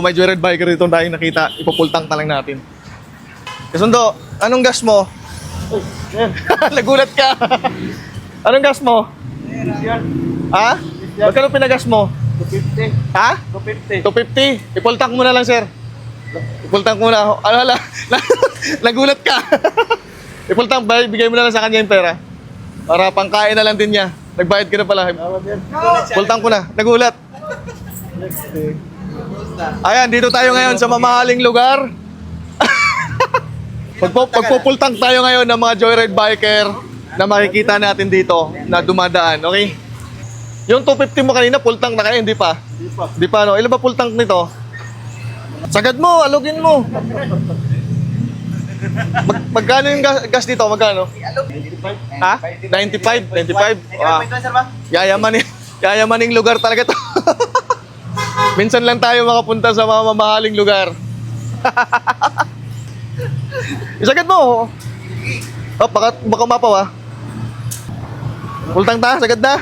May joyride biker dito tayong nakita, ipupultang na lang natin. Kasundo, anong gas mo? Nagulat ka. Anong gas mo? Ha? Magkano pinagas mo? 250. Ha? 250. 250. Ipultang mo na lang, sir. Ipultang mo na. Ano, nagulat ka. Ipultang, bigay mo na lang sa kanya yung pera. Para pangkain na lang din niya. Nagbayad ka na pala. Pultang ko na. Nagulat. Ayan, dito tayo ngayon sa mamahaling lugar. Pagpupultang tayo ngayon ng mga joyride biker na makikita natin dito na dumadaan, okay? Yung 250 mo kanina, pultang na kayo, hindi pa? Hindi pa, no? Ilan ba pultang nito? Sagad mo, alugin mo. Magkano yung gas dito? Magkano? Ha? 95? 95? Ah, yayamaning lugar talaga to. Minsan lang tayo makapunta sa mga mamahaling lugar. Isagad mo. Oh, baka mapaw ah. Pultang ta, sagad na.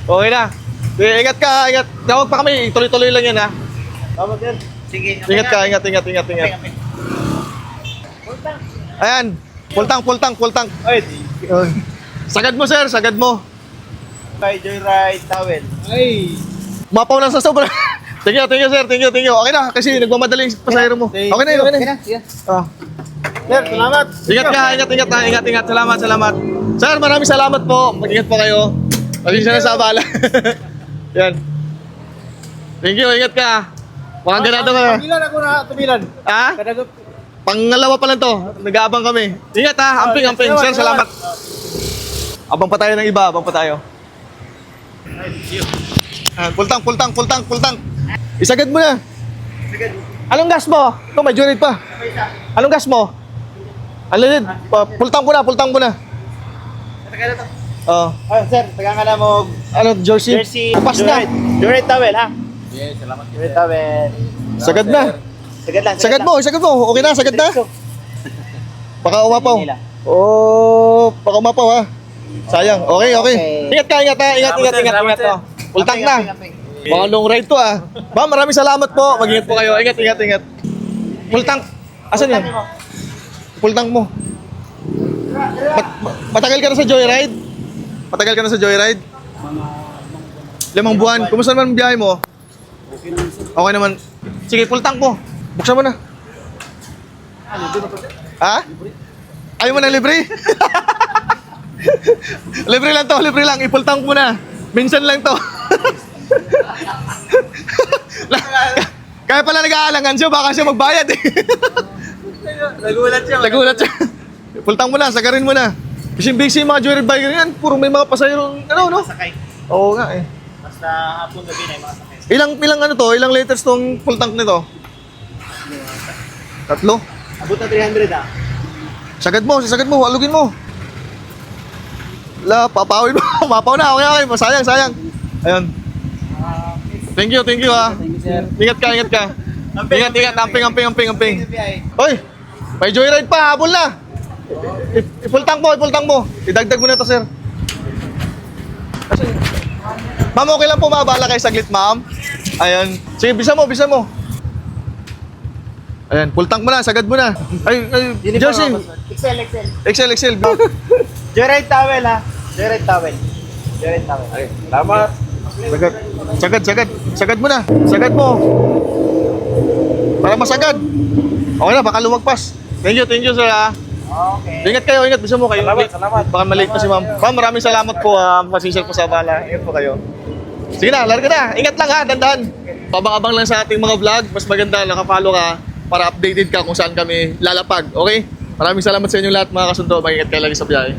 Okay na. Ingat ka, ingat. Tawag pa kami, tuloy-tuloy lang yan ha. Sige. Ingat ka, ingat. Ayan, pultang. Ay, Sagad mo sir, sagad mo. kay Joyride Towel. Ay. Mapaw lang sa sobra. Thank you sir, thank you. Okay na, kasi nagmamadali yung pasahero mo. Okay na yun. Ah. Sir, salamat. Ingat. Salamat. Sir, maraming salamat po. Mag-ingat po kayo. Pasensya na sa abala. Yan. Thank you, ingat ka. Mukhang ganado ka. Tumilan ako na, tumilan. Ha? Kadagap. Pangalawa pa lang to. Nag-aabang kami. Ingat ha, amping. Sir, salamat. Abang pa tayo ng iba, Pultang. Isagad mo na. Anong gas mo? Ito, may joyride pa. Anong gas mo? Alin? Pultang mo na. Oh. Ay, sir, taga ka na mo. Ano, jersey? Pas na. Joyride Towel, ha? Yes, salamat. Joyride Towel. Sagad na. Sagad mo. Okay na, sagad na. Baka umapaw. Baka umapaw ha. Sayang. Okay. Ingat ka. Ingat. Pultang na. Mga long ride to ah. Ma'am, maraming salamat po. Mag-ingat po kayo. Ingat. Pultang. Asan yan? Pultang mo. Matagal ka na sa joyride? 5 buwan. Kumusta naman ang biyahe mo? Okay naman. Sige, pultang mo. Buksan mo na. Ha? Ayaw mo na libre? Libre lang. Ipultang mo na. Minsan lang to. Kaya pala nag-aalangan siya, baka siya magbayad eh. Nagulat siya. Pultang mo na, sagarin mo na. Busy yung mga joyride biker yan. Puro may mga pasahero, no? Sakay. Oo nga eh. Basta hapon gabi na yung mga sakay. Ilang liters tong full tank nito? 3? Abot na 300 ah. Sagad mo, alugin mo. Papawin mo. Mapaw na, okay. Sayang. Ayun. Thank you ha. Thank you, sir. Ingat ka. Ingat. Amping. Hoy, may joyride pa, habol na. Ipultang mo. Idagdag mo na to, sir. Ma'am, okay lang po mabala kayo saglit, ma'am. Ayan. Sige, bisa mo. Ayan, pultang mo na, sagad mo na. Ay, Jersey. XL. Joyride Towel, ha? Joyride Towel. Ay, salamat. Sagad mo na. Sagad mo. Para masagad. Okay na, baka lumagpas. Thank you, sir ha. Okay. Ingat kayo. Bisa mo kayo. Salamat. Baka malate pa si ma'am. Ma'am, maraming salamat po ha. Pasensya po sa abala. Ingat po kayo. Sige na, larga na. Ingat lang ha, dandan. Pabang-abang lang sa ating mga vlog. Mas maganda, nakapalo ka para updated ka kung saan kami lalapag. Okay? Maraming salamat sa inyo lahat mga kasundo. Mag-ingat kayo lagi sa biyahe.